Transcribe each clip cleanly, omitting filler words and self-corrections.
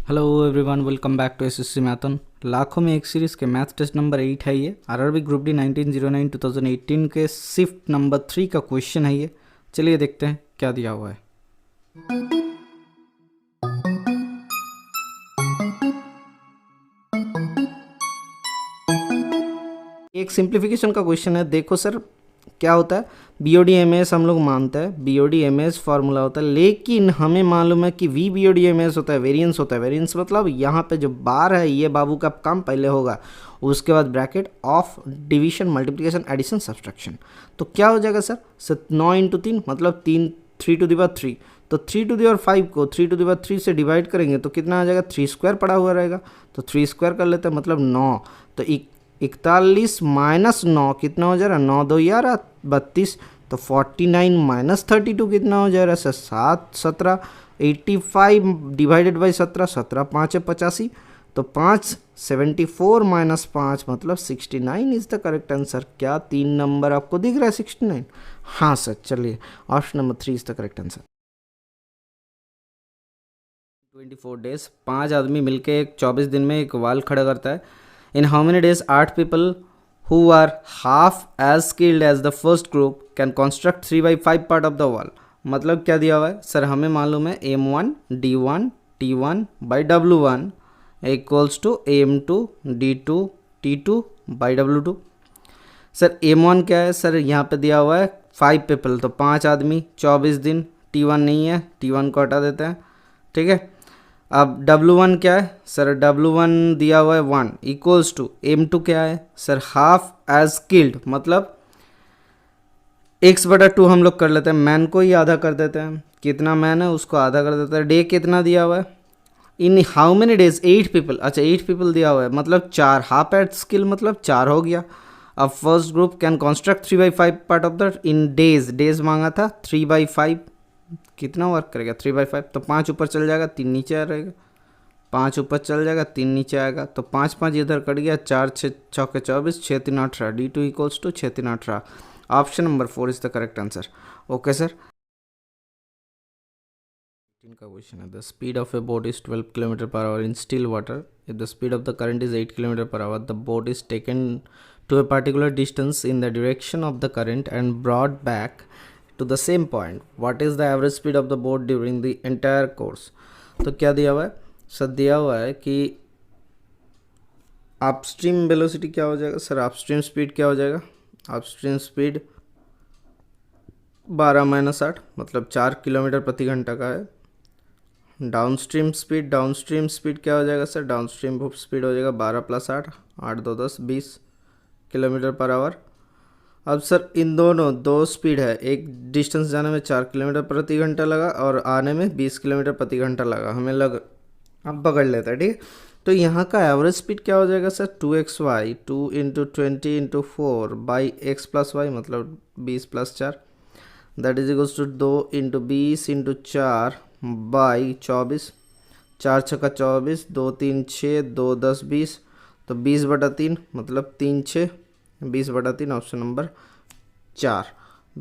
Hello everyone, welcome back to SSC मैथन। लाखों में एक सीरीज़ के मैथ टेस्ट नंबर 8 है ये। आरआरबी ग्रुप डी 1909 2018 के शिफ्ट नंबर 3 का क्वेश्चन है ये। चलिए देखते हैं क्या दिया हुआ है। एक सिंप्लीफिकेशन का क्वेश्चन है। देखो सर क्या होता है, बीओडी एमएस हम लोग मानते हैं, बीओडी एमएस फार्मूला होता है, लेकिन हमें मालूम है कि वी बीओडी एमएस होता है, वेरिएंस होता है। वेरिएंस मतलब यहाँ पे जो बार है ये बाबू का काम पहले होगा, उसके बाद bracket of division multiplication addition subtraction. तो क्या हो जाएगा सर 9 इंटू 3 मतलब 3 तो 3 को 3 से डिवाइड करेंगे तो कितना आ जाएगा, 3 स्क्वायर पड़ा हुआ रहेगा, तो 3 स्क्वायर कर लेते हैं मतलब 9। तो 41 माइनस 9 कितना हो जा रहा है, 9 2 11 32। तो 49 माइनस 32 कितना हो जा रहा है सर 17। 85 डिवाइडेड बाई 17, 17 5 85, तो 5 74 माइनस 5 मतलब 69 इज द करेक्ट आंसर। क्या 3 नंबर आपको दिख रहा है 69? हाँ सर, चलिए option number 3 is the correct answer. 24 days, 5 आदमी मिलके एक 24 दिन में एक वाल खड़ा करता है। इन how many days 8 people who are half as skilled as the first group can construct 3/5 part of the wall। मतलब क्या दिया हुआ है सर, हमें मालूम है m1 d1 t1 by w1 equals to am2 d2 t2 by w2। Sir m1 क्या है सर, यहाँ पे दिया हुआ है 5 पीपल, तो 5 आदमी 24 दिन, t1 नहीं है, t1 को हटा देते हैं, ठीक है। अब W1 क्या है सर, W1 दिया हुआ है 1 इक्वल्स टू M2 क्या है सर, हाफ एज स्किल्ड मतलब x/2 हम लोग कर लेते हैं, मैन को ही आधा कर देते हैं, कितना मैन है उसको आधा कर देते हैं। डे कितना दिया हुआ है, इन हाउ मेनी डेज 8 पीपल, अच्छा 8 पीपल दिया हुआ है मतलब 4, हाफ एज स्किल मतलब 4 हो गया। अब first group can construct 3/5 part of the in days, days मांगा था 3/5, कितना वर्क करेगा 3/5, तो 5 ऊपर चल जाएगा 3 नीचे आ रहेगा, 5 ऊपर चल जाएगा 3 नीचे आएगा, तो 5 5 इधर कट गया, 4 6 चौके 24, 6 3 18, D2 equals to 6 3 18। Option number 4 is the correct answer. Okay sir. का क्वेश्चन है, the speed of a boat is 12 kilometre per hour in still water. If the speed of the current is 8 kilometre per hour, the boat is taken to a particular distance in the direction of the current and brought back to the same point, what is the average speed of the boat during the entire course। तो क्या दिया हुआ है sir, दिया हुआ है कि upstream velocity क्या हो जाएगा सर, अपस्ट्रीम स्पीड क्या हो जाएगा, अपस्ट्रीम स्पीड 12 - 8 मतलब 4 किलोमीटर प्रति घंटा का है। डाउनस्ट्रीम स्पीड क्या हो जाएगा सर, डाउनस्ट्रीम स्पीड हो जाएगा 12 + 8 8 2 10 20 किलोमीटर पर आवर। अब सर इन दोनों दो स्पीड है, एक डिस्टेंस जाने में 4 किलोमीटर प्रति घंटा लगा और आने में 20 किलोमीटर प्रति घंटा लगा, हमें लग अब पकड़ लेता है, ठीक है। तो यहाँ का एवरेज स्पीड क्या हो जाएगा sir, 2xy 2 × 20 × 4 by x + y मतलब 20 + 4, that is equals to 2 × 20 × 4 by 24, 4 छक्का 24, 2 3 6 2 10 20, तो 20/3 मतलब 3 6 20/3, option number 4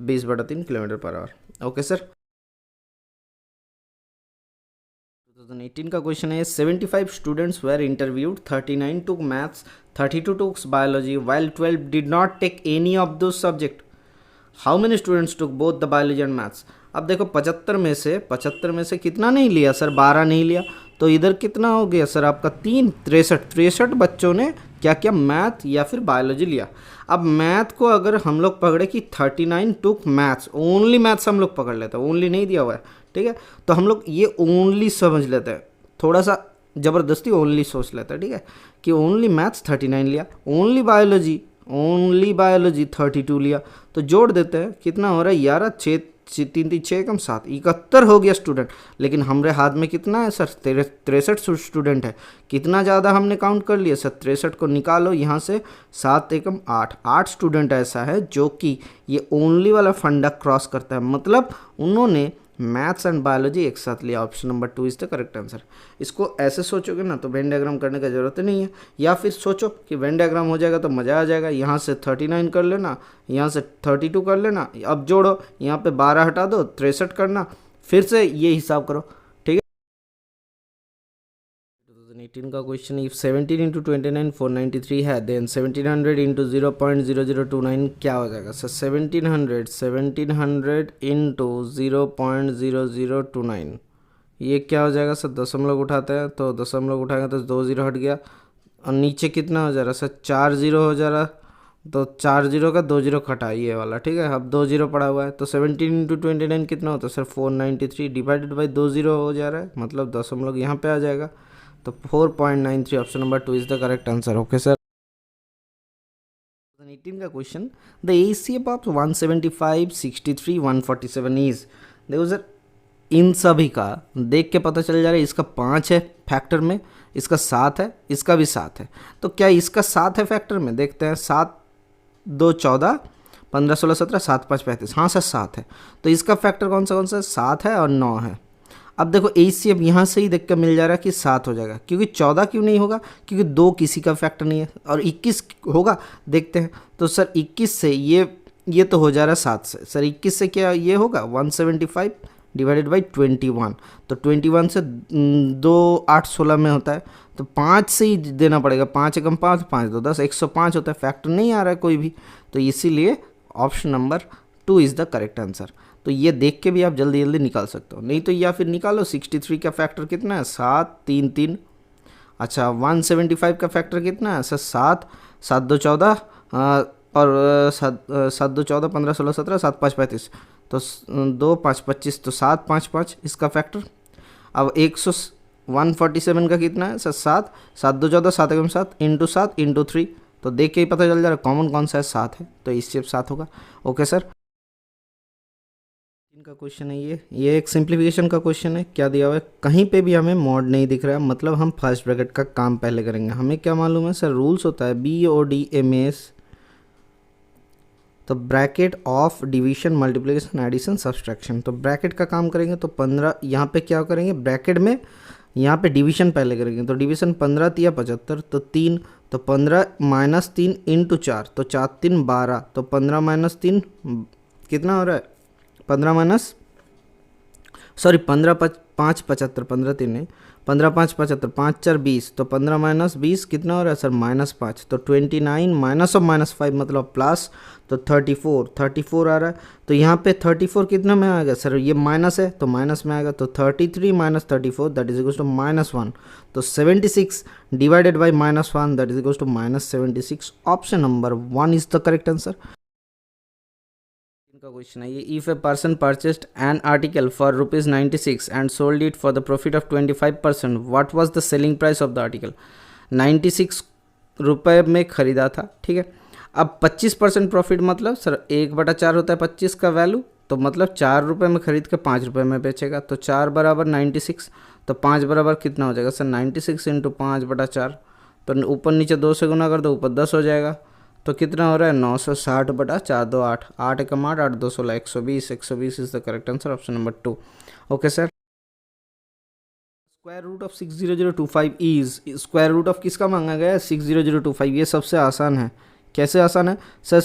20/3 kilometre per hour. Okay sir. 2018 का क्वेश्चन है, 75 students were interviewed, 39 took maths, 32 took biology, while 12 did not take any of those subject. How many students took both the biology and maths. अब देखो 75 में से कितना नहीं लिया sir, 12 नहीं लिया, तो इधर कितना हो गया सर आपका 3 63 बच्चों ने क्या क्या मैथ या फिर बायोलॉजी लिया। अब मैथ को अगर हम लोग पकड़े कि 39 टुक मैथ्स, ओनली मैथ्स हम लोग पकड़ लेते हैं, ओनली नहीं दिया हुआ है, ठीक है, तो हम लोग ये ओनली समझ लेते हैं, थोड़ा सा ज़बरदस्ती ओनली सोच लेते हैं, ठीक है, कि ओनली मैथ्स 39 लिया, ओनली बायोलॉजी 32 लिया, तो जोड़ देते हैं कितना हो रहा है 11 6 3 3 6 कम 7 71 हो गया स्टूडेंट। लेकिन हमारे हाथ में कितना है सर, 63 स्टूडेंट है, कितना ज़्यादा हमने काउंट कर लिया सर, 63 को निकालो यहाँ से, 7 एकम 8 8 स्टूडेंट ऐसा है जो कि ये ओनली वाला फंडा क्रॉस करता है, मतलब उन्होंने मैथ्स एंड बायोलॉजी एक साथ लिया। Option number 2 is the correct answer. इसको ऐसे सोचोगे ना तो वेन डायग्राम करने का जरूरत नहीं है, या फिर सोचो कि वेन डायग्राम हो जाएगा तो मज़ा आ जाएगा, यहाँ से 39 कर लेना, यहाँ से 32 कर लेना, अब जोड़ो यहाँ पे 12 हटा दो 63 करना, फिर से ये हिसाब करो, ठीक है। 2018 का क्वेश्चन, इफ 17 इंटू 29 493 है, देन 1700 इंटू 0.0029 क्या हो जाएगा सर? 1700 इंटू 0.0029 ये क्या हो जाएगा सर? दशमलव उठाते हैं तो दशमलव उठाएंगे तो 2 जीरो हट गया, और नीचे कितना हो जा रहा सर? 4 जीरो हो जा रहा, तो 4 जीरो का 2 जीरो कटा ये वाला, ठीक है। अब 2 जीरो पड़ा हुआ है, तो 17 इंटू 29 कितना होता है सर? 493 डिवाइडेड बाई 2 जीरो हो जा रहा है, मतलब दशमलव यहाँ पे आ जाएगा, तो 4.93 option number 2 is the correct answer. Okay sir. 2018 का question, the ACF of 175 63 147 is, देखो सर इन सभी का देख के पता चल जा रहा है, इसका 5 है फैक्टर में, इसका 7 है, इसका भी 7 है, तो क्या इसका 7 है फैक्टर में? देखते हैं, 7 2 14 15 16 17 7 5 35, हाँ सर 7 है, तो इसका फैक्टर कौन सा 7 है और 9 है। अब देखो एसीएफ यहाँ से ही देख कर मिल जा रहा है कि 7 हो जाएगा, क्योंकि 14 क्यों नहीं होगा? क्योंकि 2 किसी का फैक्टर नहीं है, और 21 होगा, देखते हैं। तो सर 21 से ये तो हो जा रहा है 7 से, सर 21 से क्या ये होगा? 175 डिवाइडेड बाई 21, तो 21 से 2 8 16 में होता है, तो 5 से ही देना पड़ेगा, 5 एकम 5 5 2 10 105 होता है, फैक्टर नहीं आ रहा है कोई भी, तो इसीलिए option number 2 is the correct answer. तो ये देख के भी आप जल्दी जल्दी निकाल सकते हो, नहीं तो या फिर निकालो 63 का फैक्टर कितना है? 7 3 3। अच्छा 175 का फैक्टर कितना है सर? 7 7 2 14 और 7 2 14 15 16 17 7 5 35, तो 2 5 25, तो 7 5 5 इसका फैक्टर। अब 147 का कितना है सर? 7 7 2 14 7 एकम 7 इंटू 7 इंटू 3, तो देख के ही पता चल जा रहा है कॉमन कौन सा है? 7 है, तो इससे 7 होगा। Okay sir. इनका क्वेश्चन है ये एक सिंप्लीफिकेशन का क्वेश्चन है। क्या दिया हुआ है? कहीं पे भी हमें मॉड नहीं दिख रहा है, मतलब हम फर्स्ट ब्रैकेट का काम पहले करेंगे। हमें क्या मालूम है सर? रूल्स होता है BODMAS, तो bracket of division multiplication addition subtraction. तो ब्रैकेट का काम करेंगे तो 15, यहाँ पे क्या करेंगे? ब्रैकेट में यहाँ पे डिवीजन पहले करेंगे, तो डिवीजन 15 तिया 75, तो 3, तो 15 माइनस 3 इंटू 4, तो 4 3 12, तो 15 माइनस 3 कितना हो रहा है? 15 माइनस 5 75, 15 3 नहीं, 15 5 75, 5 4 20, तो 15 माइनस 20 कितना हो रहा है सर? -5, तो 29 माइनस ऑफ -5 मतलब प्लस, तो 34 आ रहा है। तो यहाँ पे 34 कितना में आएगा सर? ये माइनस है तो माइनस में आएगा, तो 33 minus 34 that is equals to -1, तो 76 divided by -1 that is equals to -76। Option number 1 is the correct answer. का क्वेश्चन है ये, if a person purchased an article for ₹96 and sold it for the profit of 25%, what was the selling price of the article? 96 रुपये में खरीदा था, ठीक है। अब 25% प्रॉफिट मतलब सर 1/4 होता है 25 का वैल्यू, तो मतलब 4 रुपये में खरीद के 5 रुपये में बेचेगा, तो 4 बराबर 96, तो 5 बराबर कितना हो जाएगा सर? 96 इंटू 5/4, तो ऊपर नीचे 2 से गुना कर दो, ऊपर 10 हो जाएगा, तो कितना हो रहा है? 960/4 2 8 8 एकम 8 8 2 16 120 is the correct answer, option number 2। Okay sir. Square root of 60025 is, square root of किसका मांगा गया है? 60025। ये सबसे आसान है। कैसे आसान है सर?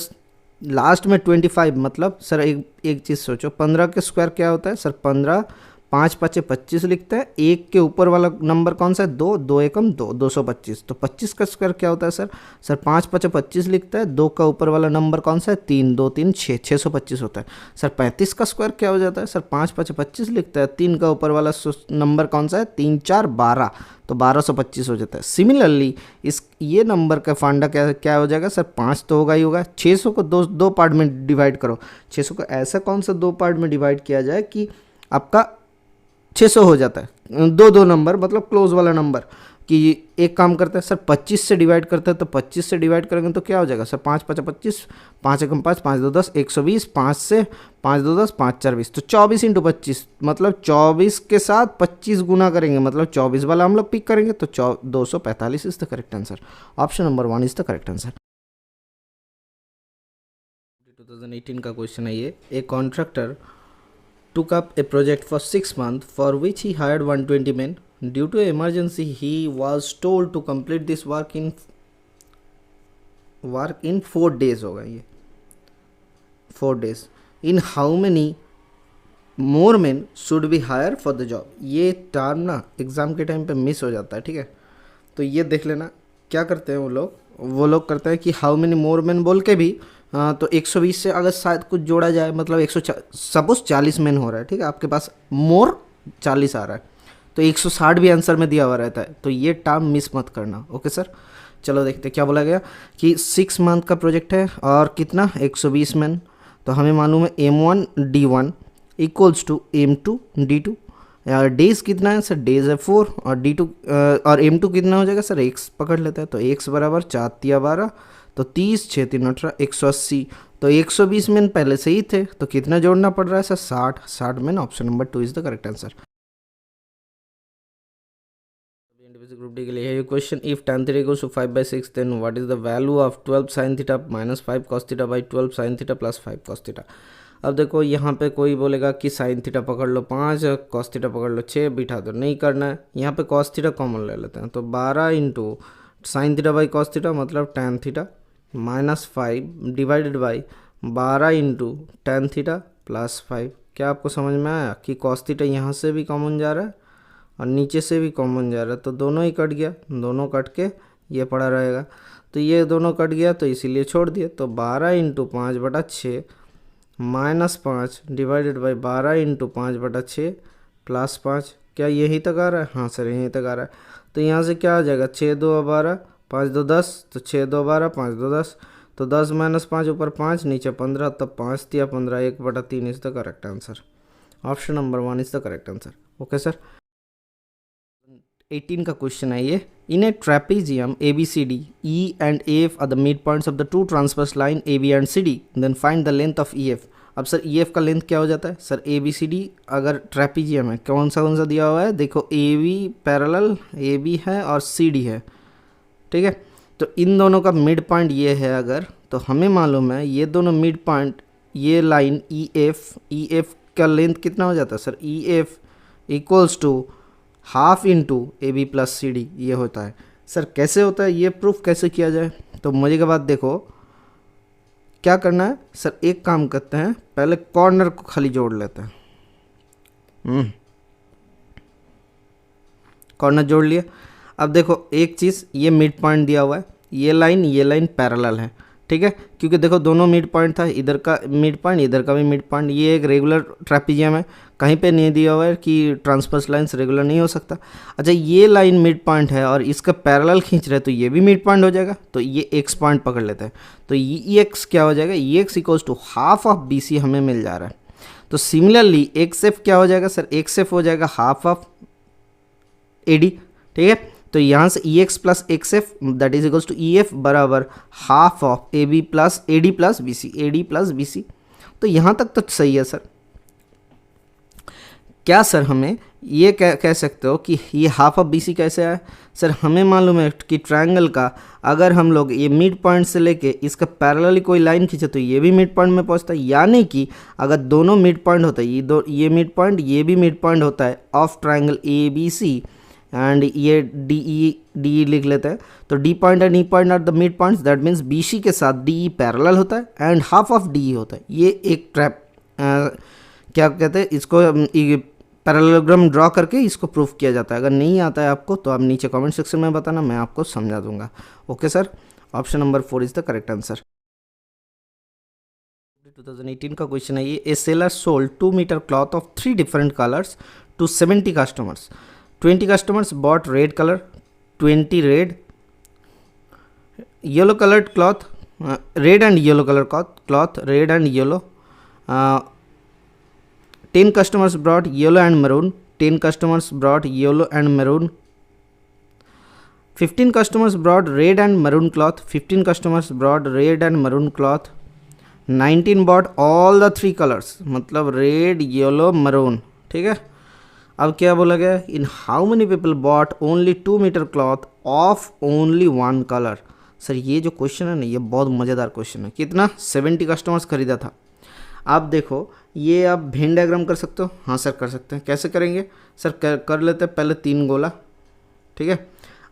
लास्ट में 25, मतलब सर एक चीज़ सोचो, 15 के स्क्वायर क्या होता है सर? 15, 5 5 25 लिखते हैं, एक के ऊपर वाला नंबर कौन सा है? 2 2 एकम 2 225, तो 25 का स्क्वायर क्या होता है सर? 5 5 25 लिखता है, 2 का ऊपर वाला नंबर कौन सा है? 3 2 3 6 625 होता है। सर 35 का स्क्वायर क्या हो जाता है सर? 5 5 25 लिखता है, 3 का ऊपर वाला नंबर कौन सा है? 3 4 12, तो 1225 हो जाता है। सिमिलरली ये नंबर का फांडा क्या हो जाएगा सर? 5 तो होगा ही होगा। 600 को दो पार्ट में डिवाइड करो, 600 को ऐसा कौन सा 2 पार्ट में डिवाइड किया जाए कि आपका 600 हो जाता है। 2 नंबर मतलब क्लोज वाला नंबर, कि एक काम करता है सर 25 से डिवाइड करता है, तो 25 से डिवाइड करेंगे तो क्या हो जाएगा सर? 5 5 25, 5 एकम 5 5 2 10 120, 5 से 5 2 10 5 4 20, तो 24 इंटू 25 मतलब 24 के साथ 25 गुना करेंगे, मतलब 24 वाला हम लोग पिक करेंगे, तो 245 is the correct answer. Option number 1 is the correct answer. 2018 का क्वेश्चन है ये, a contractor took up a project for 6 months for which he hired 120 men. Due to an emergency, he was told to complete this work in 4 days. होगा ये 4 days. In how many more men should be hired for the job? ये term ना exam के time पे miss हो जाता है, ठीक है। तो ये देख लेना क्या करते हैं वो लोग करते हैं कि हाउ मेनी मोर मैन बोल के भी तो 120 से अगर शायद कुछ जोड़ा जाए, मतलब 100 सपोज 40 मैन हो रहा है, ठीक है, आपके पास मोर 40 आ रहा है, तो 160 भी आंसर में दिया हुआ रहता है, तो ये टर्म मिस मत करना। ओके सर, चलो देखते क्या बोला गया कि 6 मंथ का प्रोजेक्ट है और कितना 120 मैन, तो हमें मालूम है M1 D1 equals to M2 D2। Days कितना है सर, डेज है 4 और D2 और M2 कितना हो जाएगा सर, x पकड़ लेता है, तो x बराबर 4 तिया 12, तो 30 6 3 18 180, तो 120 मैन पहले से ही थे, तो कितना जोड़ना पड़ रहा है sir 60 man. Option number 2 is the correct answer. Group D के लिए ये question, if tan theta equals to 5/6 then what is the value of 12 sin theta minus 5 cos theta by 12 sin theta plus 5 cos theta. अब देखो यहाँ पे कोई बोलेगा कि साइन थीटा पकड़ लो 5, कॉस थीटा पकड़ लो 6, बिठा दो, नहीं करना है, यहाँ पे कॉस थीटा कॉमन ले लेते हैं, तो 12 into sine theta by cos theta मतलब tan theta minus 5 divided by 12 into tan theta plus 5। क्या आपको समझ में आया कि कॉस थीटा यहाँ से भी कॉमन जा रहा है और नीचे से भी कॉमन जा रहा है, तो दोनों ही कट गया, दोनों कट के ये पड़ा रहेगा, तो ये दोनों कट गया तो इसीलिए छोड़ दिए, तो 12 into 5/6 minus 5 divided by 12 into 5/6 plus 5। क्या यही तक आ रहा है? हाँ सर यहीं तक आ रहा है, तो यहाँ से क्या आ जाएगा 6 2 12 5 2 10, तो 6 2 12 5 2 10, तो 10 माइनस 5 ऊपर 5 नीचे 15, तब 5 तिया 15 1/3 is the correct answer. Option number 1 is the correct answer. Okay sir, 18 का क्वेश्चन है ये। इन ए trapezium ABCD E and AF are the midpoints of the two transverse line AB and CD, then find the length of EF। अब sir EF का length क्या हो जाता है sir, ABCD अगर ट्रेपेजियम है कौन सा दिया हुआ है, देखो AB पैरेलल AB है और CD है, ठीक है, तो इन दोनों का मिड पॉइंट ये है अगर, तो हमें मालूम है ये दोनों मिड पॉइंट, ये लाइन EF का लेंथ कितना हो जाता है sir, EF equals to half into AB plus CD ये होता है। सर कैसे होता है, ये प्रूफ कैसे किया जाए, तो मजे के बाद देखो क्या करना है सर, एक काम करते हैं, पहले कॉर्नर को खाली जोड़ लेते हैं। कॉर्नर जोड़ लिया। अब देखो एक चीज़, ये मिड पॉइंट दिया हुआ है, ये लाइन पैरेलल है, ठीक है, क्योंकि देखो दोनों मिड पॉइंट था, इधर का मिड पॉइंट इधर का भी मिड पॉइंट, ये एक रेगुलर ट्रेपेजियम है, कहीं पे नहीं दिया हुआ है कि ट्रांसवर्स लाइन्स रेगुलर नहीं हो सकता। अच्छा ये लाइन मिड पॉइंट है और इसका पैरेलल खींच रहे हैं, तो ये भी मिड पॉइंट हो जाएगा, तो ये एक्स पॉइंट पकड़ लेते हैं, तो ये एक्स क्या हो जाएगा, ये x equals to half of BC हमें मिल जा रहा है। तो सिमिलरली एक्स एफ क्या हो जाएगा सर, एक्स एफ हो जाएगा हाफ ऑफ AD, ठीक है, तो यहाँ से EX plus XF that is equals to EF बराबर half of AB plus AD plus BC। तो यहाँ तक तो सही है सर। क्या सर हमें ये कह सकते हो कि ये हाफ ऑफ BC कैसे आया सर, हमें मालूम है कि ट्रायंगल का अगर हम लोग ये मिड पॉइंट से लेके इसका पैरेलली कोई लाइन खींचे तो ये भी मिड पॉइंट में पहुंचता है, यानी कि अगर दोनों मिड पॉइंट होता है, ये मिड पॉइंट ये भी मिड पॉइंट होता है ऑफ ट्रायंगल ABC एंड ये DE लिख लेते हैं, तो D point and E point are the mid points, that means BC के साथ DE पैरेलल होता है एंड हाफ ऑफ DE होता है। ये एक ट्रैप क्या कहते हैं इसको, पैरेललोग्राम ड्रॉ करके इसको प्रूफ किया जाता है। अगर नहीं आता है आपको तो आप नीचे कमेंट सेक्शन में बताना, मैं आपको समझा दूंगा। Okay sir, option number 4 is the correct answer. 2018 का क्वेश्चन है ये। A seller sold 2 metre cloth of 3 different colours to 70 customers. 20 customers bought red color, 20 red, yellow colored cloth, red and yellow color cloth, red and yellow. 10 customers brought yellow and maroon, 10 customers brought yellow and maroon. 15 customers brought red and maroon cloth, 15 customers brought red and maroon cloth. 19 bought all the 3 colors, मतलब red, yellow, maroon, ठीक है। अब क्या बोला गया, in how many people bought only 2 metre cloth of only 1 colour. Sir ये जो question है ना ये बहुत मज़ेदार क्वेश्चन है। कितना 70 कस्टमर्स खरीदा था। आप देखो ये आप वेन डायग्राम कर सकते हो, हाँ सर कर सकते हैं। कैसे करेंगे सर, कर लेते हैं पहले 3 गोला, ठीक है।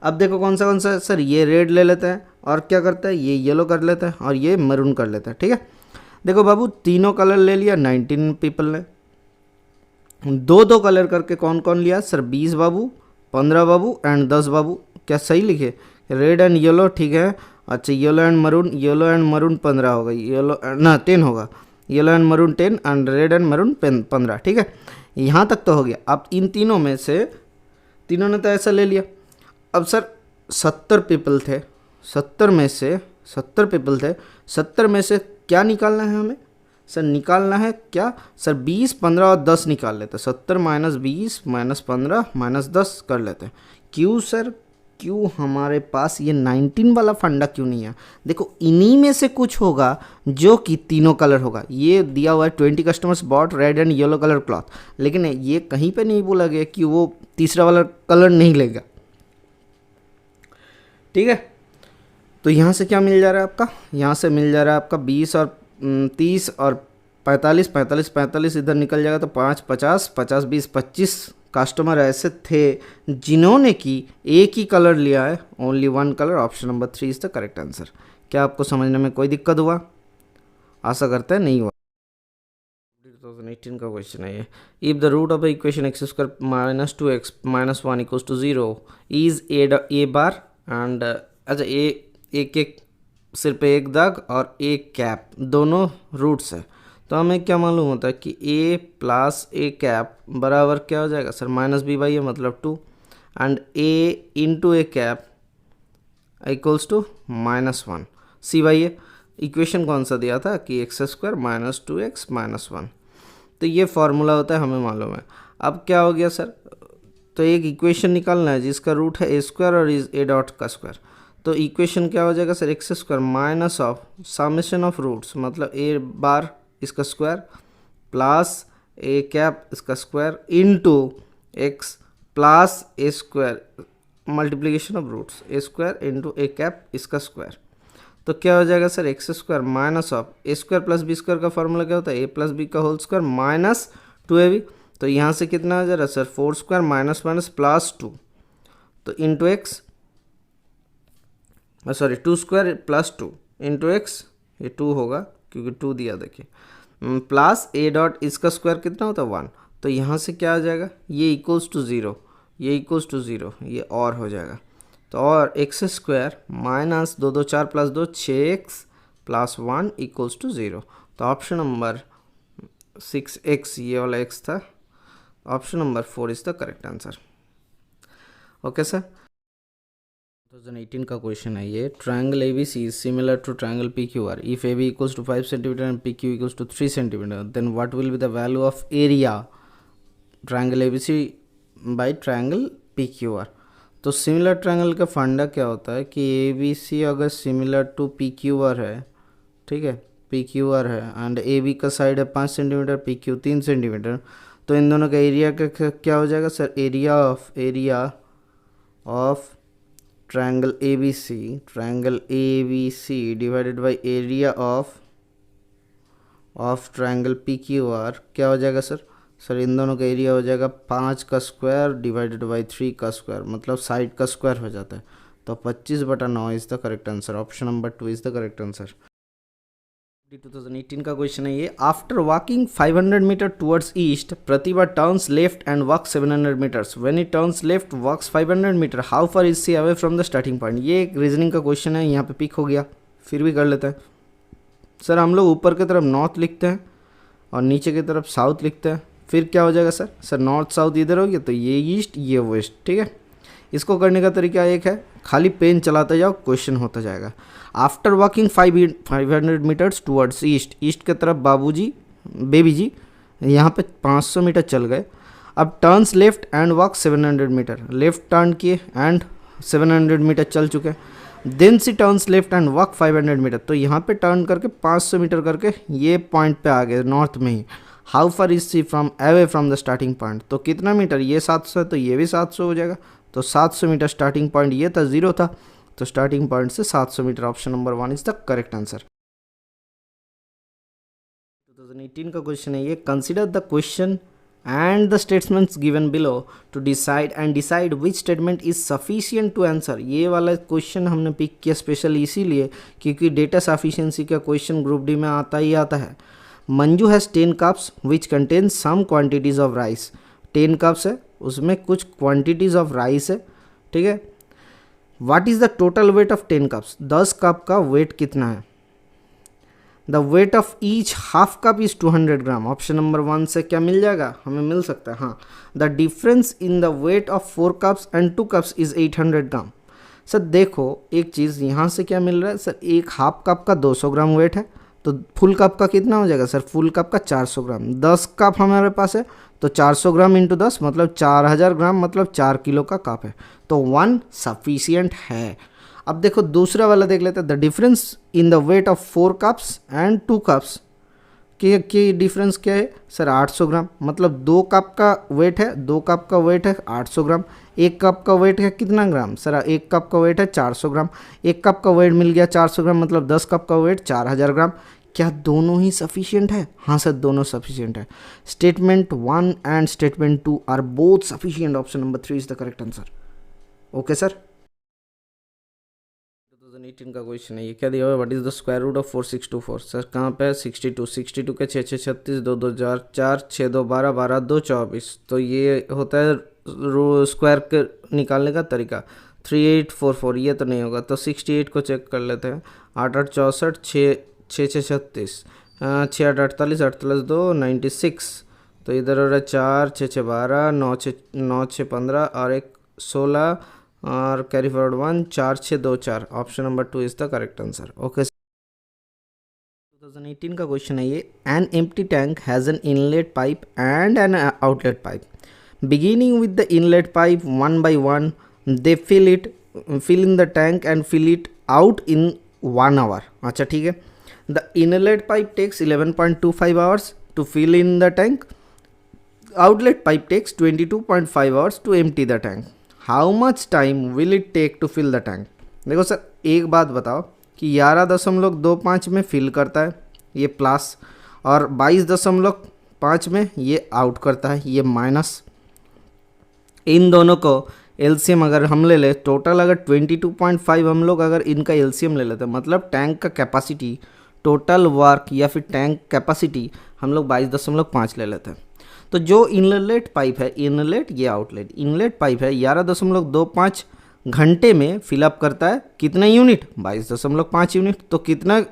अब देखो कौन सा सर, ये रेड ले लेते हैं और क्या करता है ये येलो कर लेते हैं और ये मरून कर लेते हैं, ठीक है। देखो बाबू तीनों कलर ले लिया 19 पीपल ने, 2-2 कलर करके कौन कौन लिया सर, 20 बाबू, 15 बाबू एंड 10 बाबू, क्या सही लिखे? रेड एंड येलो, ठीक है। अच्छा येलो एंड मरून 15 होगा, येलो ना 10 होगा, yellow and maroon 10 and red and maroon 15, ठीक है। यहाँ तक तो हो गया। अब इन तीनों में से, तीनों ने तो ऐसा ले लिया। अब सर 70 पीपल थे, 70 में से 70 पीपल थे, 70 में से क्या निकालना है हमें सर? निकालना है क्या सर? 20, 15 और 10 निकाल लेते हैं। 70 माइनस 20 माइनस 15 माइनस 10 कर लेते हैं। क्यों सर? क्यों हमारे पास ये 19 वाला फंडा क्यों नहीं है? देखो इन्हीं में से कुछ होगा जो कि तीनों कलर होगा। ये दिया हुआ है 20 customers bought red and yellow colour cloth, लेकिन ये कहीं पे नहीं बोला गया कि वो तीसरा वाला कलर नहीं लेगा, ठीक है। तो यहाँ से क्या मिल जा रहा है आपका? यहाँ से मिल जा रहा है आपका 20 और 30 और 45, 45, 45 इधर निकल जाएगा तो 5, 50, 50, 20, 25 कस्टमर ऐसे थे जिन्होंने कि एक ही कलर लिया है, only one colour. Option number 3 is the correct answer. क्या आपको समझने में कोई दिक्कत हुआ? आशा करते हैं नहीं हुआ। 2018 का क्वेश्चन है ये। If the root of the equation x square minus 2x minus 1 equals to 0 is a bar and, अच्छा एक एक सिर पे एक दाग और एक कैप, दोनों रूट्स है, तो हमें क्या मालूम होता है कि a प्लस ए कैप बराबर क्या हो जाएगा sir? Minus B by A मतलब 2 and a into A cap equals to minus 1 C by A. Equation कौन सा दिया था कि x square minus 2x minus 1, तो ये फार्मूला होता है, हमें मालूम है। अब क्या हो गया सर? तो एक इक्वेशन निकालना है जिसका रूट है ए स्क्वायर और इज ए डॉट का स्क्वायर। तो इक्वेशन क्या हो जाएगा sir? X square minus of summation of roots मतलब ए बार इसका स्क्वायर प्लस ए कैप इसका square into x plus A square multiplication of roots A square into A cap इसका square. तो क्या हो जाएगा sir? X square minus of A square plus B square का formula क्या होता है? ए प्लस बी का होल स्क्वायर माइनस 2ab। तो यहाँ से कितना आ जा रहा है sir? 4 square minus minus plus 2, तो into x, sorry 2 square plus 2 into x, ये 2 होगा क्योंकि 2 दिया, देखिए, प्लस ए डॉट इसका स्क्वायर कितना होता है? 1। तो यहाँ से क्या आ जाएगा? ये इक्वल्स टू 0, ये इक्वल्स टू 0, ये और हो जाएगा। तो और x square minus 2 2 4 plus 2 6x plus 1 equals to 0। तो ऑप्शन नंबर 6x, ये वाला x था, option number 4 is the correct answer. Okay sir. 2018 का क्वेश्चन है ये। Triangle ABC is similar to triangle PQR. If AB equals to 5 cm and PQ equals to 3 cm, then what will be the value of area triangle ABC by triangle PQR? तो similar triangle का फंडा क्या होता है कि ABC अगर similar to PQR है, ठीक है, PQR है एंड AB का साइड है 5 सेंटीमीटर, PQ 3 सेंटीमीटर, तो इन दोनों का एरिया का क्या हो जाएगा sir? Area of triangle ABC divided by area of triangle PQR क्या हो जाएगा सर? सर इन दोनों का एरिया हो जाएगा 5 का स्क्वायर डिवाइडेड बाई 3 का स्क्वायर, मतलब साइड का स्क्वायर हो जाता है। तो 25/9 is the correct answer. Option number 2 is the correct answer. 2018 का क्वेश्चन है ये। After walking 500 metre towards east, Pratibha turns left and walk 700 metres. When it turns left walks 500 metre, how far is she away from the starting point. ये एक reasoning का question है, यहाँ पे pick हो गया, फिर भी कर लेते हैं। सर हम लोग ऊपर की तरफ नॉर्थ लिखते हैं और नीचे की तरफ साउथ लिखते हैं, फिर क्या हो जाएगा सर? सर नॉर्थ साउथ इधर हो गया तो ये ईस्ट ये वेस्ट, ठीक है। इसको करने का तरीका एक है, खाली पेन चलाते जाओ, क्वेश्चन होता जाएगा। After walking 500 metres towards east, east की तरफ बाबूजी बेबी जी यहाँ पे 500 मीटर चल गए। अब turns left and walk 700 metre, left turn किए एंड 700 मीटर चल चुके। Then she turns left and walk 500 metre, तो यहाँ पे टर्न करके 500 मीटर करके ये पॉइंट पे आ गए नॉर्थ में ही। How far is C from away from the starting point, तो कितना मीटर? ये 700 है तो ये भी 700 हो जाएगा। तो 700 मीटर स्टार्टिंग पॉइंट ये था, 0 था, तो स्टार्टिंग पॉइंट से 700 metre. Option number 1 is the correct answer. 2018 का क्वेश्चन है ये। Consider the question and the statements given below to decide which statement is sufficient to answer. ये वाला क्वेश्चन हमने पिक किया स्पेशली इसीलिए क्योंकि डेटा सफिशिएंसी का क्वेश्चन ग्रुप डी में आता ही आता है। Manju has 10 cups which contain some quantities of rice. 10 cups है, उसमें कुछ क्वान्टिटीज़ ऑफ राइस है, ठीक है। What is the total weight of 10 cups, 10 cup का वेट कितना है। The weight of each half cup is 200 gram. Option number 1 से क्या मिल जाएगा, हमें मिल सकता है। हाँ, the difference in the weight of 4 cups and 2 cups is 800 gram. Sir देखो एक चीज़ यहाँ से क्या मिल रहा है सर, एक हाफ कप का 200 ग्राम वेट है, तो फुल कप का कितना हो जाएगा सर, फुल कप का 400 ग्राम। 10 कप हमारे पास है तो 400 ग्राम इंटू 10 मतलब 4000 ग्राम, मतलब 4 किलो का कप है, तो 1 सफिशियंट है। अब देखो दूसरा वाला देख लेते हैं। The difference in the weight of 4 cups and 2 cups की डिफरेंस क्या है सर, 800 ग्राम। मतलब 2 कप का वेट है, 2 कप का वेट है 800 ग्राम। एक कप का वेट है कितना ग्राम सर, एक कप का वेट है 400 ग्राम। एक कप का वेट मिल गया 400 ग्राम, मतलब 10 कप का वेट 4000 ग्राम। क्या दोनों ही सफिशिएंट है? हाँ सर, दोनों सफिशिएंट है। Statement 1 and statement 2 are both sufficient. Option number 3 is the correct answer. Okay sir. 2018 का क्वेश्चन है, ये क्या दिया हुआ है, what is the square root of 4624। Sir कहाँ पे है, 62, 62 के 6 6 36, 2 2 4 4 6 2 12 12 2 24। तो ये होता है स्क्वायर के निकालने का तरीका। 3844 ये तो नहीं होगा, तो 68 को चेक कर लेते हैं। 8 8 64, 6 6 6 36, 6 8 48 48 2 96। तो इधर हो रहा है 4 6 6 12, 9 6 15 और एक 16 और carry forward 1, 4 6 2 4। Option number 2 is the correct answer. Okay. 2018 का क्वेश्चन है ये। An empty tank has an inlet pipe and an outlet pipe. Beginning with the inlet pipe one by one they fill in the tank and fill it out in 1 hour. अच्छा ठीक है। The inlet pipe takes 11.25 hours to fill in the tank. Outlet pipe takes 22.5 hours to empty the tank. How much time will it take to fill the tank. देखो sir एक बात बताओ कि 11.25 में fill करता है ये प्लस, और 22.5 में ये आउट करता है ये माइनस। इन दोनों को एलसीएम अगर हम ले ले, टोटल अगर 22.5 हम लोग अगर इनका एलसीएम ले लेते हैं, मतलब टैंक का कैपेसिटी, टोटल वर्क या फिर टैंक कैपेसिटी हम लोग 22.5 ले लेते हैं। तो जो इनलेट पाइप है, इनलेट ये आउटलेट, इनलेट पाइप है 11.25 घंटे में फिलअप करता है कितना यूनिट, 22.5 यूनिट। तो कितना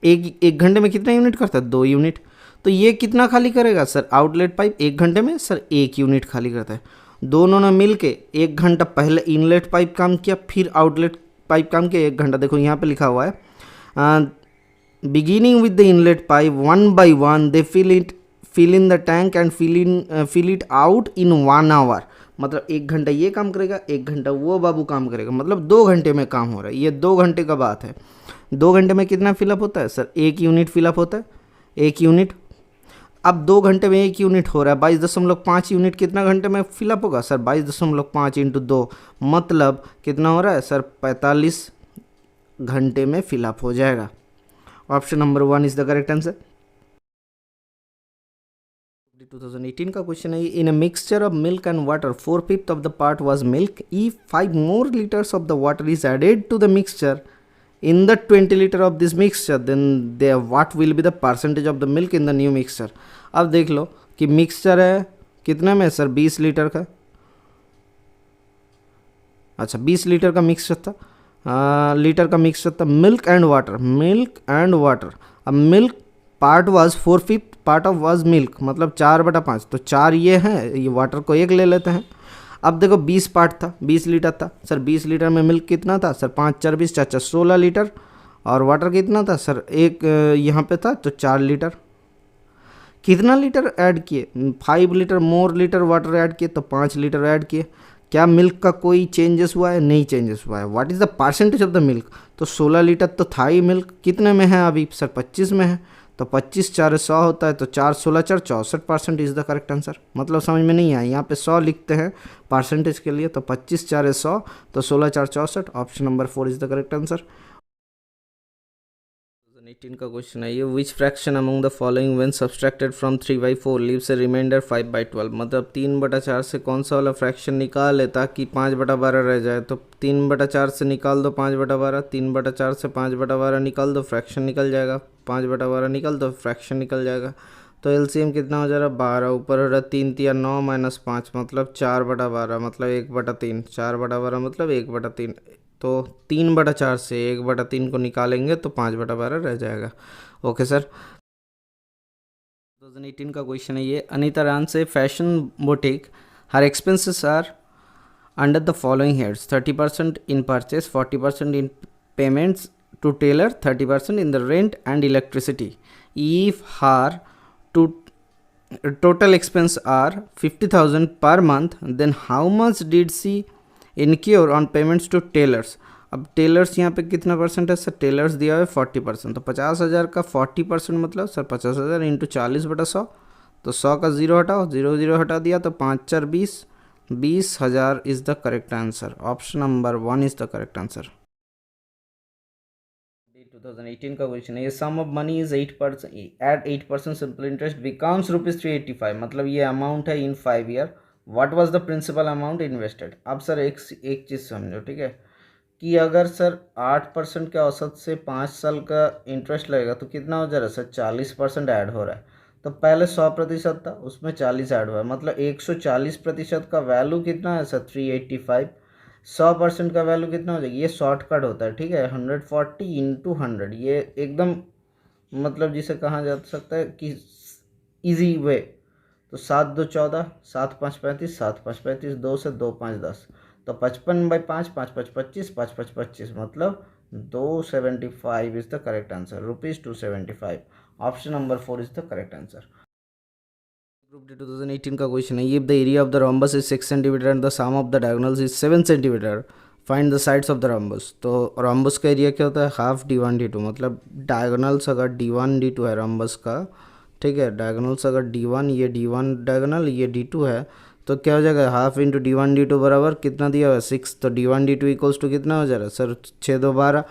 एक घंटे में कितना यूनिट करता है, 2 यूनिट। तो ये कितना खाली करेगा सर, आउटलेट पाइप 1 घंटे में सर 1 यूनिट खाली करता है। दोनों ने मिल के 1 घंटा पहले इनलेट पाइप काम किया, फिर आउटलेट पाइप काम किया 1 घंटा। देखो यहाँ पे लिखा हुआ है beginning with the inlet pipe 1 by 1 they fill in the tank and fill it out in 1 hour. मतलब 1 घंटा ये काम करेगा, 1 घंटा वो बाबू काम करेगा, मतलब 2 घंटे में काम हो रहा है। ये 2 घंटे का बात है। 2 घंटे में कितना फिलअप होता है सर, 1 यूनिट फिलअप होता है, 1 यूनिट। अब 2 घंटे में 1 यूनिट हो रहा है, 22.5 यूनिट कितना घंटे में फिलअप होगा सर, 22.5 इंटू 2 मतलब कितना हो रहा है सर, 45 घंटे में फिलअप हो जाएगा। Option number 1 is the correct answer. 2018 का क्वेश्चन है, in a mixture of milk and water 4/5 of the part was milk. If 5 more liters of the water is added to the mixture in the 20 liter of this mixture, then there what will be the percentage of the milk in the new mixture। अब देख लो कि mixture है कितने में sir, 20 litre का। अच्छा 20 litre का mixture था, लीटर का मिक्सचर था, milk and water, milk and water. अब milk part was 4/5 part of was milk, मतलब 4/5, तो 4 ये हैं, ये वाटर को 1 ले लेते हैं। अब देखो 20 पार्ट था, 20 लीटर था सर, 20 लीटर में मिल्क कितना था सर, 5 4 20 4 16 लीटर, और वाटर कितना था सर, एक यहाँ पे था तो 4 लीटर। कितना लीटर ऐड किए, 5 लीटर मोर लीटर वाटर ऐड किए तो 5 लीटर ऐड किए। क्या मिल्क का कोई चेंजेस हुआ है, नहीं चेंजेस हुआ है। What is the percentage of the milk, तो 16 लीटर तो था ही मिल्क, कितने में है अभी सर, 25 में है। तो 25 4 100 होता है, तो 4 16 4 64% इज़ द करेक्ट आंसर। मतलब समझ में नहीं आया, यहाँ पे 100 लिखते हैं परसेंटेज के लिए, तो 25 4 100, तो 16 4 64। Option number 4 is the correct answer. 2018 का क्वेश्चन है ये, which fraction among the following when subtracted from 3/4 leaves a remainder 5/12। मतलब 3/4 से कौन सा वाला फ्रैक्शन निकाल ले ताकि 5/12 रह जाए। तो 3/4 से निकाल दो 5/12, 3/4 से 5/12 निकाल दो, फ्रैक्शन निकल जाएगा, 5/12 निकल दो, फ्रैक्शन निकल जाएगा। तो एलसीएम कितना हो जा रहा है, 12, ऊपर हो रहा है 3 3 9 -5, मतलब 4/12, मतलब 1/3, 4/12 मतलब 1/3, तो 3/4 से 1/3 को निकालेंगे तो 5/12 रह जाएगा। Okay sir. 2018 का क्वेश्चन है ये। अनीता रान से fashion boutique, her expenses are under the following heads: 30% in purchase, 40% in payments to tailor, 30% in the rent and electricity. If her to total expense are 50,000 per month, then how much did she incur on payments to tailors? अब tailors यहाँ पे कितना percent है sir? Tailors दिया है 40%, तो 50,000 का 40% मतलब सर 50,000 इंटू 40/100, तो 100 का 0 हटाओ, 0 0 हटा दिया तो 5 4 20, 20,000 is the correct answer. Option number 1 is the correct answer. 2018 का क्वेश्चन है। ये sum of money is 8% at 8% simple interest becomes ₹385, मतलब ये अमाउंट है in 5 year. What was the principal amount invested? अब सर एक चीज़ समझो, ठीक है, कि अगर सर 8% के औसत से 5 साल का इंटरेस्ट लगेगा तो कितना हो जा रहा है सर? 40% ऐड हो रहा है। तो पहले 100% था, उसमें 40 ऐड हुआ है, मतलब 140% का वैल्यू कितना है सर? 385। 100% का वैल्यू कितना हो जाएगा? ये शॉर्टकट होता है, ठीक है, 140 इंटू 100, ये एकदम मतलब जिसे कहा जा सकता है कि इजी वे। तो 7 2 14, 7 5 35, 7 5 35, 2 से 2 5 10, तो 55/5, 5 5 25, 5 5 25, मतलब 275 is the correct answer. ₹275। Option number 4 is the correct answer. Group D 2018 का क्वेश्चन है। If the area of the rhombus is 6 cm and the sum of the diagonals is 7 cm, find the sides of the rhombus। तो rhombus का area क्या होता है? Half d1 d2, मतलब diagonals अगर d1 d2 है rhombus का, ठीक है, डायगोनल्स अगर d1, ये d1 डायगोनल, ये d2 है, तो क्या हो जाएगा? हाफ इंटू d1 d2 बराबर कितना दिया हुआ है? 6, तो d1 d2 इक्वल्स टू कितना हो जा रहा है सर? 6 2 12,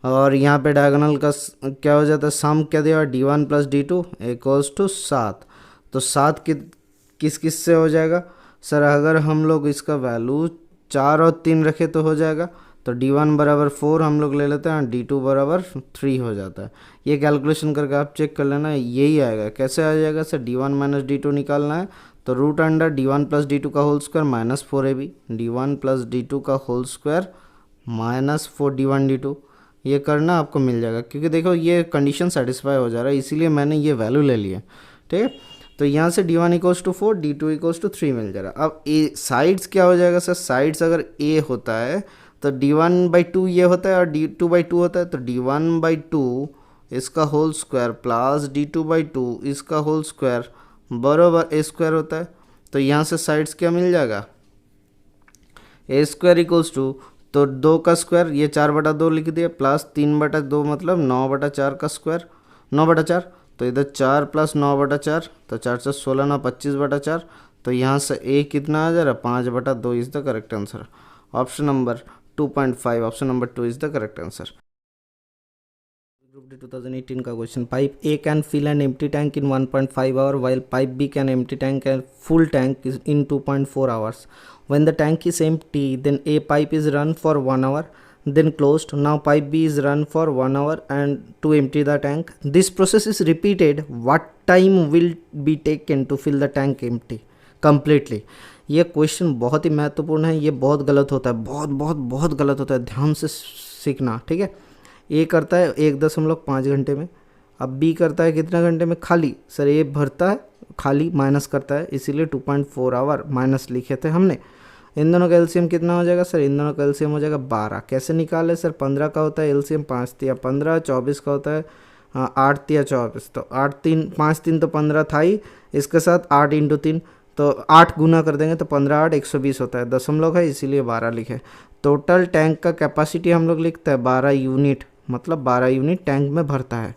और यहाँ पे डायगोनल का क्या हो जाता है? सम क्या दिया हुआ है? d1 plus d2 equals to 7, तो 7 किस किस से हो जाएगा सर? अगर हम लोग इसका वैल्यू 4 और 3 रखे तो हो जाएगा, तो d1 बराबर 4 हम लोग ले लेते हैं, d2 बराबर 3 हो जाता है। ये कैलकुलेशन करके आप चेक कर लेना, यही आएगा। कैसे आ जाएगा सर? d1 माइनस d2 निकालना है, तो root under d1 plus d2 का whole square minus 4ab, d1 plus d2 का whole square minus 4 d1 d2, ये करना आपको मिल जाएगा। क्योंकि देखो ये कंडीशन सेटिस्फाई हो जा रहा है, इसीलिए मैंने ये वैल्यू ले लिया, ठीक है। तो यहाँ से d1 equals to 4, d2 equals to 3 मिल जा रहा है। अब ए साइड्स क्या हो जाएगा सर? साइड्स अगर a होता है तो d1/2 ये होता है और d2/2 होता है, तो d1/2 इसका होल स्क्वायर प्लस d2/2 इसका होल स्क्वायर बराबर a² होता है। तो यहाँ से साइड्स क्या मिल जाएगा? a² इक्वल्स टू, तो 2 का स्क्वायर, ये 4/2 लिख दिया, प्लस 3/2 मतलब 9/4 का स्क्वायर, 9/4, तो इधर 4 प्लस 9/4, तो 4 से 16 9 25/4, तो यहाँ से a कितना आ जा रहा है? 5/2 is the correct answer. Option number 2.5, option number 2 is the correct answer. Group D 2018 का question. Pipe A can fill an empty tank in 1.5 hour while pipe B can empty tank and full tank in 2.4 hours. When the tank is empty, then A pipe is run for 1 hour, then closed. Now pipe B is run for 1 hour and to empty the tank. This process is repeated. What time will be taken to fill the tank empty completely? ये question बहुत ही महत्वपूर्ण है, ये बहुत गलत होता है, बहुत बहुत बहुत गलत होता है, ध्यान से सीखना, ठीक है। ए करता है 1.5 घंटे में, अब बी करता है कितना घंटे में? खाली सर ए भरता है, खाली माइनस करता है, इसीलिए 2.4 आवर माइनस लिखे थे हमने। इन दोनों का एलसीएम कितना हो जाएगा सर? इन दोनों का एलसीएम हो जाएगा 12। कैसे निकाले सर? 15 का होता है एलसीएम 5 3 15, 24 का होता है 8 3 24, तो 8 3 5 3 तो 15 था ही, इसके साथ 8 इंटू 3, तो 8 गुना कर देंगे तो 15 8 120 होता है, दशमलव है इसीलिए 12 लिखे। टोटल टैंक का कैपेसिटी हम लोग लिखते हैं 12 यूनिट, मतलब 12 यूनिट टैंक में भरता है।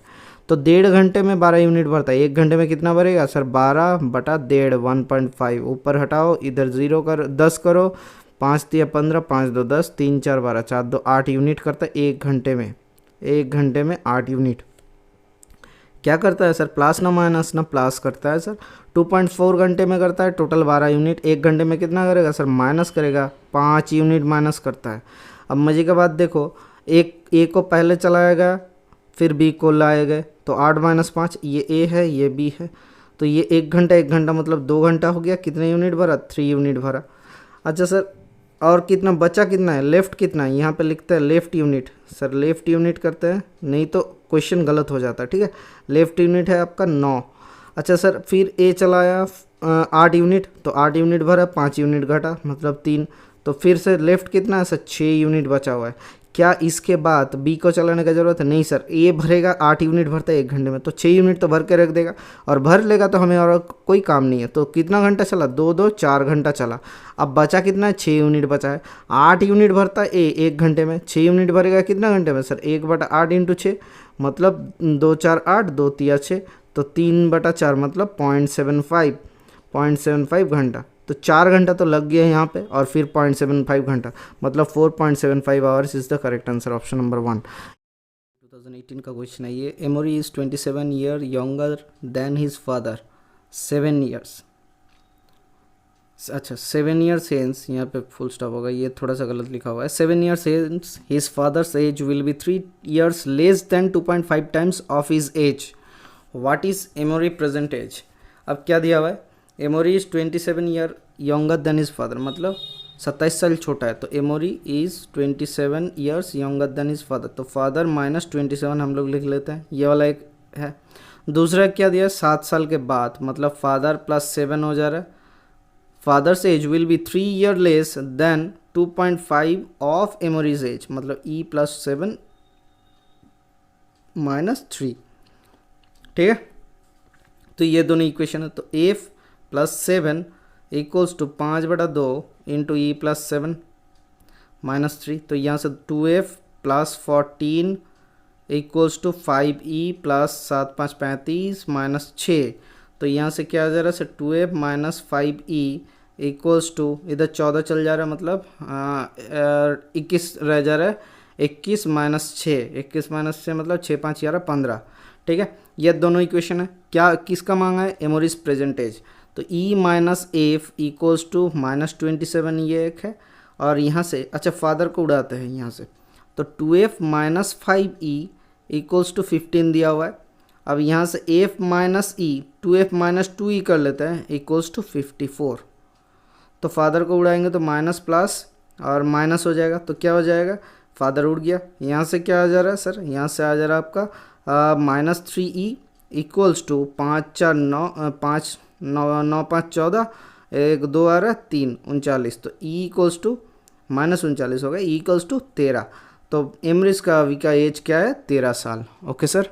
तो 1.5 घंटे में 12 यूनिट भरता है, 1 घंटे में कितना भरेगा सर? 12/1.5, 1.5 ऊपर हटाओ, इधर 0 कर 10 करो, 5 3 15, 5 2 10, 3 4 12, 4 2 8 यूनिट करता है 1 घंटे में। 1 घंटे में 8 यूनिट क्या करता है सर? प्लस ना माइनस? ना प्लस करता है सर। 2.4 घंटे में करता है टोटल 12 यूनिट, 1 घंटे में कितना करेगा सर? माइनस करेगा, 5 यूनिट माइनस करता है। अब मजे की बात देखो, एक ए को पहले चलाएगा फिर बी को लाएगा, तो 8 - 5, ये ए है ये बी है, तो ये 1 घंटा 1 घंटा मतलब 2 घंटा हो गया। कितने यूनिट भरा? 3 यूनिट भरा। अच्छा सर और कितना बचा, कितना है लेफ़्ट, कितना है यहाँ पे लिखते हैं left unit. Sir left unit करते हैं, नहीं तो क्वेश्चन गलत हो जाता है, ठीक है। लेफ़्ट यूनिट है आपका 9। अच्छा सर फिर ए चलाया 8 यूनिट, तो 8 यूनिट भरा, 5 यूनिट घटा मतलब 3, तो फिर से लेफ़्ट कितना है सर 6 यूनिट बचा हुआ है। क्या इसके बाद बी को चलाने का ज़रूरत है? नहीं सर, ए भरेगा, 8 यूनिट भरता है 1 घंटे में, तो 6 यूनिट तो भर के रख देगा और भर लेगा, तो हमें और कोई काम नहीं है। तो कितना घंटा चला? 2 4 घंटा चला। अब बचा कितना है? 6 यूनिट बचा है। 8 यूनिट भरता है ए 1 घंटे में, 6 यूनिट भरेगा कितना घंटे में सर? 1/8 × 6 मतलब 2 4 8, 2 3 6, तो 3/4 मतलब 0.75 घंटा। तो 4 घंटा तो लग गया यहाँ पे, और फिर 0.75 घंटा मतलब 4.75 hours is the correct answer, option number 1। 2018 का क्वेश्चन है ये। Emory is 27 year younger than his father 7 years. अच्छा 7 ईयर्स हेंस, यहाँ पे फुल स्टॉप होगा, ये थोड़ा सा गलत लिखा हुआ है। 7 years hence his father's age will be 3 years less than 2.5 times of his age. What is Emory present age? अब क्या दिया हुआ है? Emory is 27 year younger than his father, मतलब 27 साल छोटा है, तो Emory is 27 years younger than his father, तो फादर माइनस 27 हम लोग लिख लेते हैं, ये वाला एक है। दूसरा क्या दिया है? 7 साल के बाद, मतलब फादर प्लस 7 हो जा रहा है। Fathers age will be 3 year less than 2.5 of Emory's age, मतलब ई प्लस 7 माइनस 3, ठीक है। तो ये दोनों इक्वेशन है, तो F plus 7 equals to 5/2 into E plus 7 minus 3, तो यहाँ से 2f plus 14 equals to 5e plus 7 5 35 minus 6, तो यहाँ से क्या आ जा रहा है sir? 2f minus 5e equals to, इधर 14 चल जा रहा है, मतलब 21 रह जा रहा है, 21 माइनस 6, 21 माइनस 6 मतलब 6 5 11 15, ठीक है। ये दोनों इक्वेशन है। क्या किसका मांगा है? Emory's present age. तो E minus F equals to minus 27, ये एक है, और यहाँ से अच्छा फादर को उड़ाते हैं यहाँ से, तो 2f minus 5e equals to 15 दिया हुआ है। अब यहाँ से f माइनस ई 2f माइनस 2e कर लेते हैं इक्वल्स टू 54, तो फादर को उड़ाएंगे तो माइनस प्लस और माइनस हो जाएगा, तो क्या हो जाएगा? फादर उड़ गया। यहाँ से क्या आ जा रहा है सर? यहाँ से आ जा रहा है आपका माइनस 3e इक्वल्स टू 5 4 9 5 9 5 14, 1 2 आ रहा है 3 39, तो ई इक्वल्स टू माइनस 39 होगा, ई इक्वल्स टू 13, तो एमरिस का अभी का एज क्या है? 13 साल। Okay sir.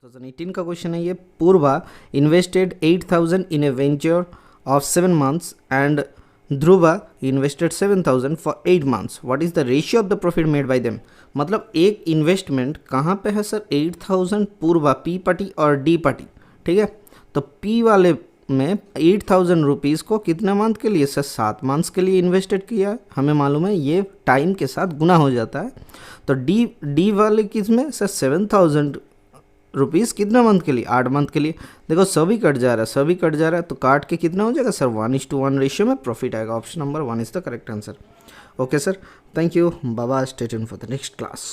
2018 का क्वेश्चन है ये। Purva invested 8,000 in a venture of 7 months and Dhruva invested 7,000 for 8 months। What is the ratio of the profit made by them? मतलब एक इन्वेस्टमेंट कहाँ पे है सर? 8,000 पूर्वा पी पार्टी और डी पार्टी, ठीक है। तो पी वाले में 8,000 रुपीज़ को कितने मंथ के लिए सर? 7 मंथ्स के लिए इन्वेस्टेड किया है, हमें मालूम है ये टाइम के साथ गुना हो जाता है। तो डी वाले किस में सर? 7,000 रुपीज़ कितना मंथ के लिए? 8 मंथ के लिए। देखो सभी कट जा रहा है, सभी कट जा रहा है, तो काट के कितना हो जाएगा सर? 1:1 रेशियो में प्रॉफिट आएगा। Option number 1 is the correct answer. Okay sir, thank you, Baba, stay tuned for the next class.